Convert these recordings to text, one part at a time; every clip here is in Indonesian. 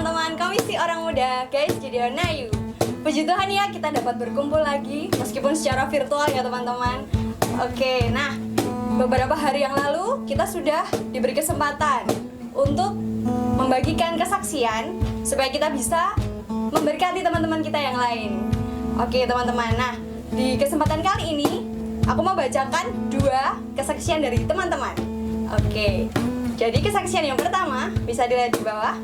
teman-teman Komisi Orang Muda, guys, jadi Nayu. Puji Tuhan ya, kita dapat berkumpul lagi meskipun secara virtual ya teman-teman. Oke, nah beberapa hari yang lalu kita sudah diberi kesempatan untuk membagikan kesaksian supaya kita bisa memberkati teman-teman kita yang lain. Oke teman-teman, nah di kesempatan kali ini aku mau bacakan 2 kesaksian dari teman-teman. Oke, jadi kesaksian yang pertama bisa dilihat di bawah.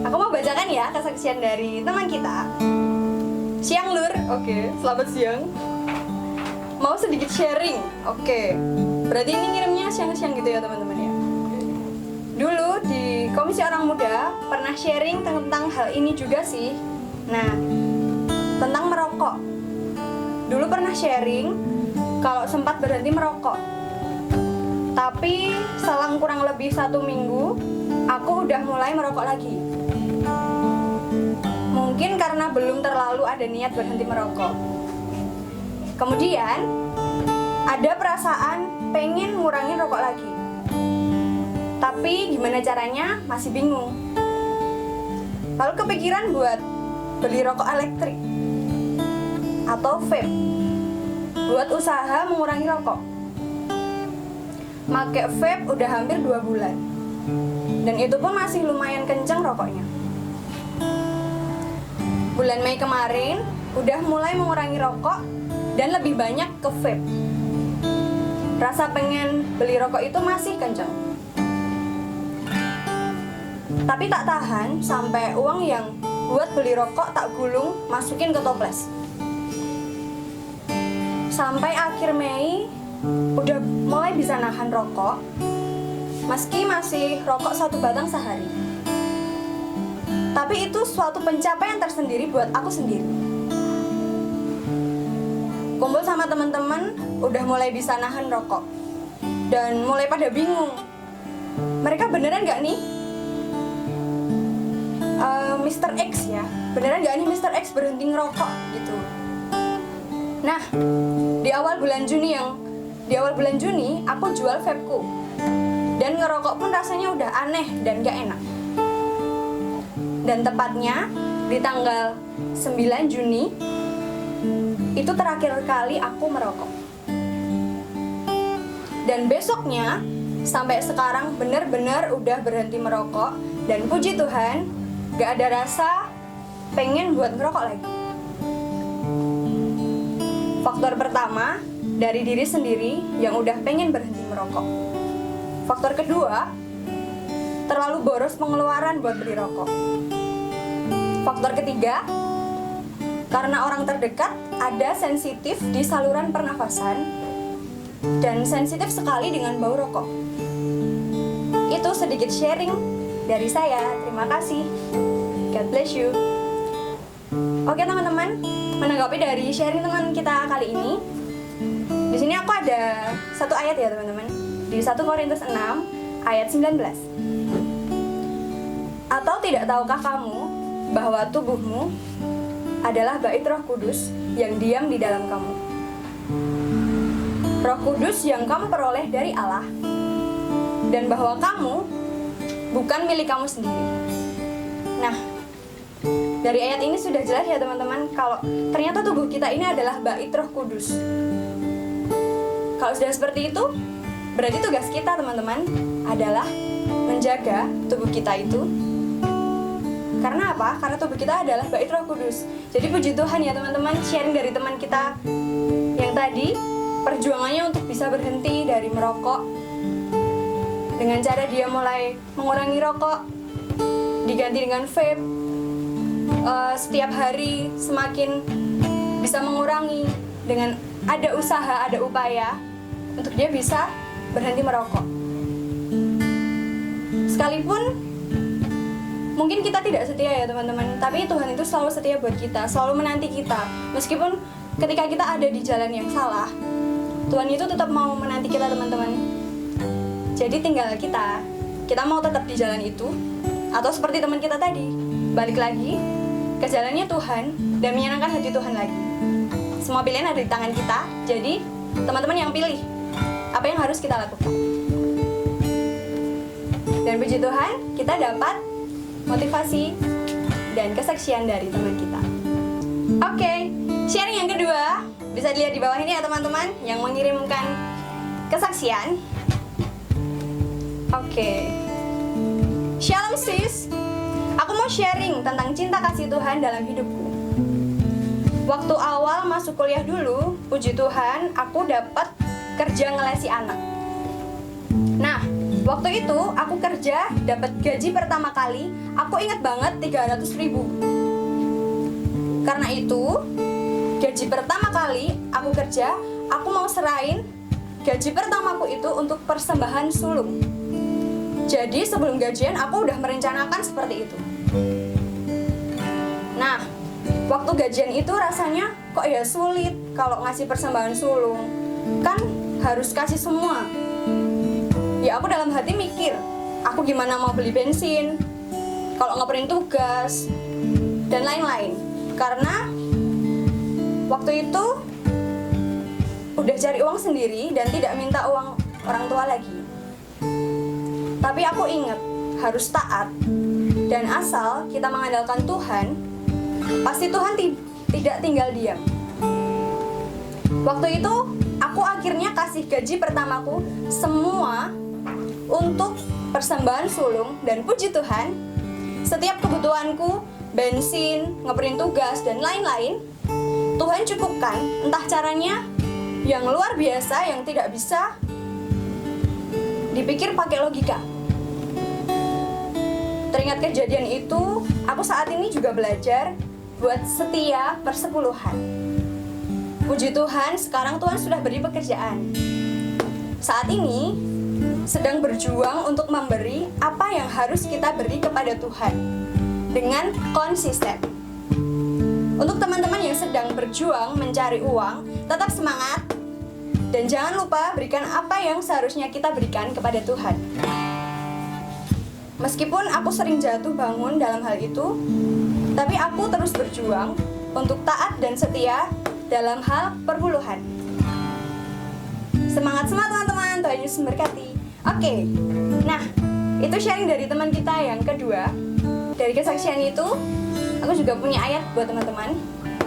Aku mau bacakan ya kesaksian dari teman kita. Siang Lur, oke, selamat siang. Mau sedikit sharing, oke. Berarti ini ngirimnya siang-siang gitu ya teman-teman ya. Dulu di Komisi Orang Muda pernah sharing tentang hal ini juga sih. Nah, tentang merokok. Dulu pernah sharing kalau sempat berhenti merokok. Tapi selang kurang lebih 1 minggu, aku udah mulai merokok lagi. Mungkin karena belum terlalu ada niat berhenti merokok. Kemudian ada perasaan pengen ngurangin rokok lagi. Tapi gimana caranya masih bingung. Lalu kepikiran buat beli rokok elektrik atau vape buat usaha mengurangi rokok. Make vape udah hampir 2 bulan. Dan itu pun masih lumayan kenceng rokoknya. Bulan Mei kemarin udah mulai mengurangi rokok dan lebih banyak ke vape. Rasa pengen beli rokok itu masih kenceng. Tapi tak tahan sampai uang yang buat beli rokok tak gulung masukin ke toples. Sampai akhir Mei udah mulai bisa nahan rokok, meski masih rokok 1 batang sehari. Tapi itu suatu pencapaian tersendiri buat aku sendiri. Kumpul sama teman-teman udah mulai bisa nahan rokok dan mulai pada bingung. Mereka beneran gak nih? Mr. X ya, beneran gak nih Mr. X berhenti ngerokok gitu. Nah, di awal bulan Juni aku jual vapeku. Dan ngerokok pun rasanya udah aneh dan gak enak. Dan tepatnya di tanggal 9 Juni itu terakhir kali aku merokok. Dan besoknya sampai sekarang bener-bener udah berhenti merokok. Dan puji Tuhan gak ada rasa pengen buat ngerokok lagi. Faktor pertama, dari diri sendiri yang udah pengen berhenti merokok. Faktor kedua, terlalu boros pengeluaran buat beli rokok. Faktor ketiga, karena orang terdekat ada sensitif di saluran pernafasan dan sensitif sekali dengan bau rokok. Itu sedikit sharing dari saya. Terima kasih. God bless you. Oke teman-teman, menanggapi dari sharing teman kita kali ini, di sini aku ada 1 ayat ya teman-teman, di 1 Korintus 6 ayat 19. Atau tidak tahukah kamu bahwa tubuhmu adalah bait Roh Kudus yang diam di dalam kamu? Roh Kudus yang kamu peroleh dari Allah, dan bahwa kamu bukan milik kamu sendiri. Nah, dari ayat ini sudah jelas ya teman-teman, kalau ternyata tubuh kita ini adalah bait Roh Kudus. Kalau sudah seperti itu, berarti tugas kita teman-teman adalah menjaga tubuh kita itu. Karena apa? Karena tubuh kita adalah bait Roh Kudus. Jadi puji Tuhan ya teman-teman, sharing dari teman kita yang tadi, perjuangannya untuk bisa berhenti dari merokok. Dengan cara dia mulai mengurangi rokok, diganti dengan vape. Setiap hari semakin bisa mengurangi dengan ada usaha, ada upaya untuk dia bisa berhenti merokok. Sekalipun mungkin kita tidak setia ya teman-teman, tapi Tuhan itu selalu setia buat kita, selalu menanti kita. Meskipun ketika kita ada di jalan yang salah, Tuhan itu tetap mau menanti kita teman-teman. Jadi tinggal kita mau tetap di jalan itu, atau seperti teman kita tadi, balik lagi ke jalannya Tuhan dan menyenangkan hati Tuhan lagi. Semua pilihan ada di tangan kita. Jadi teman-teman yang pilih apa yang harus kita lakukan. Dan puji Tuhan, kita dapat motivasi dan kesaksian dari teman kita. Oke, sharing yang kedua bisa dilihat di bawah ini ya teman-teman yang mengirimkan kesaksian. Oke. Shalom sis. Aku mau sharing tentang cinta kasih Tuhan dalam hidupku. Waktu awal masuk kuliah dulu, puji Tuhan, aku dapat kerja ngelesi anak. Nah, waktu itu aku kerja, dapat gaji pertama kali, aku ingat banget 300.000. Karena itu, gaji pertama kali aku kerja, aku mau serahin gaji pertamaku itu untuk persembahan sulung. Jadi sebelum gajian aku udah merencanakan seperti itu. Nah, waktu gajian itu rasanya kok ya sulit kalau ngasih persembahan sulung. Kan harus kasih semua. Ya aku dalam hati mikir, aku gimana mau beli bensin, kalau ngeprint tugas, dan lain-lain. Karena waktu itu udah cari uang sendiri dan tidak minta uang orang tua lagi. Tapi aku ingat, harus taat. Dan asal kita mengandalkan Tuhan, pasti Tuhan tidak tinggal diam. Waktu itu, aku akhirnya kasih gaji pertamaku semua untuk persembahan sulung. Dan puji Tuhan, setiap kebutuhanku, bensin, ngeprint tugas, dan lain-lain, Tuhan cukupkan. Entah caranya yang luar biasa, yang tidak bisa dipikir pakai logika. Teringat kejadian itu, aku saat ini juga belajar buat setia persepuluhan. Puji Tuhan, sekarang Tuhan sudah beri pekerjaan. Saat ini, sedang berjuang untuk memberi apa yang harus kita beri kepada Tuhan dengan konsisten. Untuk teman-teman yang sedang berjuang mencari uang, tetap semangat dan jangan lupa berikan apa yang seharusnya kita berikan kepada Tuhan. Meskipun aku sering jatuh bangun dalam hal itu, tapi aku terus berjuang untuk taat dan setia dalam hal perpuluhan. Semangat semua teman-teman, Tuhan Yesus memberkati. Oke, nah itu sharing dari teman kita yang kedua. Dari kesaksian itu, aku juga punya ayat buat teman-teman.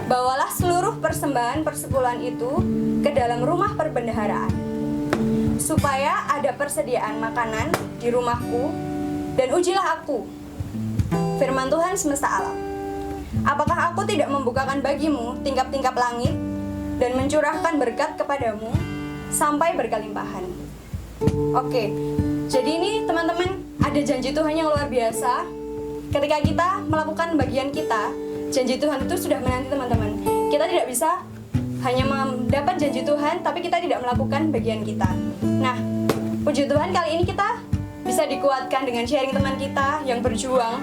Bawalah seluruh persembahan persepuluhan itu ke dalam rumah perbendaharaan, supaya ada persediaan makanan di rumahku, dan ujilah aku, firman Tuhan semesta alam. Apakah aku tidak membukakan bagimu tingkap-tingkap langit dan mencurahkan berkat kepadamu sampai berkelimpahan? Oke, jadi ini teman-teman ada janji Tuhan yang luar biasa. Ketika kita melakukan bagian kita, janji Tuhan itu sudah menanti teman-teman. Kita tidak bisa hanya mendapat janji Tuhan, tapi kita tidak melakukan bagian kita. Nah, puji Tuhan kali ini kita bisa dikuatkan dengan sharing teman kita yang berjuang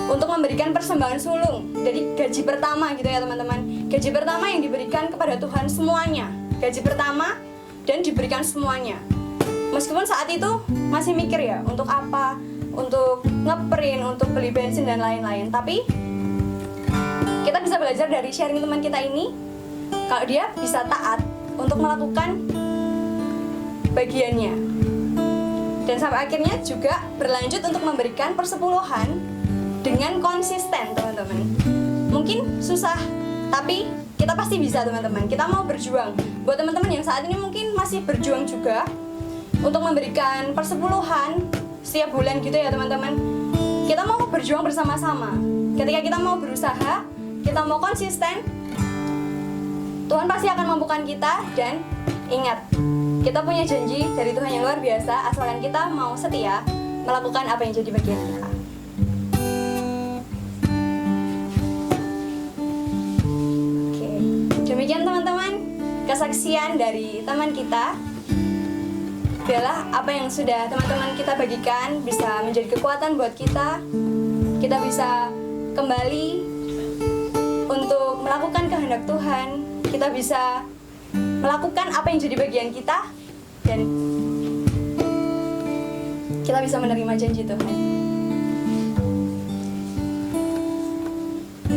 untuk memberikan persembahan sulung. Jadi gaji pertama gitu ya teman-teman. Gaji pertama yang diberikan kepada Tuhan semuanya. Gaji pertama dan diberikan semuanya. Meskipun saat itu masih mikir ya, untuk apa? Untuk ngeprint, untuk beli bensin dan lain-lain. Tapi kita bisa belajar dari sharing teman kita ini, kalau dia bisa taat untuk melakukan bagiannya. Dan sampai akhirnya juga berlanjut untuk memberikan persepuluhan dengan konsisten teman-teman. Mungkin susah, tapi kita pasti bisa teman-teman. Kita mau berjuang. Buat teman-teman yang saat ini mungkin masih berjuang juga untuk memberikan persepuluhan setiap bulan gitu ya teman-teman. Kita mau berjuang bersama-sama. Ketika kita mau berusaha, kita mau konsisten, Tuhan pasti akan mampukan kita. Dan ingat, kita punya janji dari Tuhan yang luar biasa, asalkan kita mau setia melakukan apa yang jadi bagian kita. Oke, demikian teman-teman kesaksian dari teman kita. Biarlah apa yang sudah teman-teman kita bagikan bisa menjadi kekuatan buat kita. Kita bisa kembali untuk melakukan kehendak Tuhan. Kita bisa melakukan apa yang jadi bagian kita, dan kita bisa menerima janji Tuhan.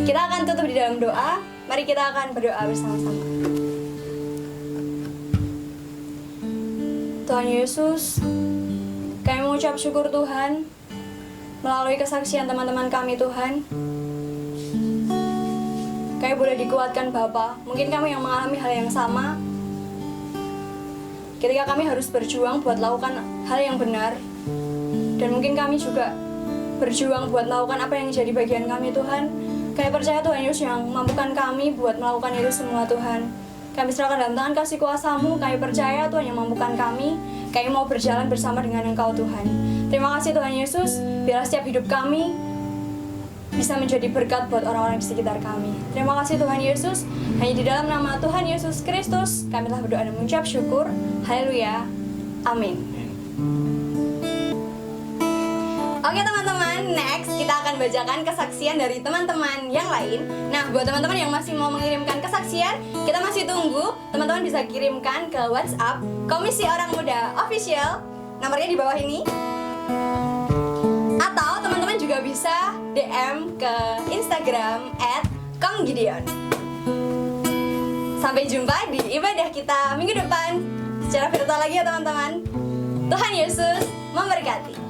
Kita akan tutup di dalam doa. Mari kita akan berdoa bersama-sama. Tuhan Yesus, kami mengucap syukur Tuhan melalui kesaksian teman-teman kami Tuhan. Kami boleh dikuatkan Bapa. Mungkin kami yang mengalami hal yang sama, ketika kami harus berjuang buat lakukan hal yang benar. Dan mungkin kami juga berjuang buat melakukan apa yang jadi bagian kami Tuhan. Kami percaya Tuhan Yesus yang mampukan kami buat melakukan itu semua Tuhan. Kami serahkan dalam tangan kasih kuasa-Mu. Kami percaya Tuhan yang mampukan kami. Kami mau berjalan bersama dengan Engkau Tuhan. Terima kasih Tuhan Yesus. Biarlah setiap hidup kami bisa menjadi berkat buat orang-orang di sekitar kami. Terima kasih Tuhan Yesus. Hanya di dalam nama Tuhan Yesus Kristus kami telah berdoa dan mengucap syukur. Haleluya. Amin. Oke teman-teman, next kita akan bacakan kesaksian dari teman-teman yang lain. Nah, buat teman-teman yang masih mau mengirimkan kesaksian, kita masih tunggu. Teman-teman bisa kirimkan ke WhatsApp Komisi Orang Muda Official, nomornya di bawah ini. Atau teman-teman juga bisa DM ke Instagram @komgideon. Sampai jumpa di ibadah kita minggu depan secara virtual lagi ya teman-teman. Tuhan Yesus memberkati.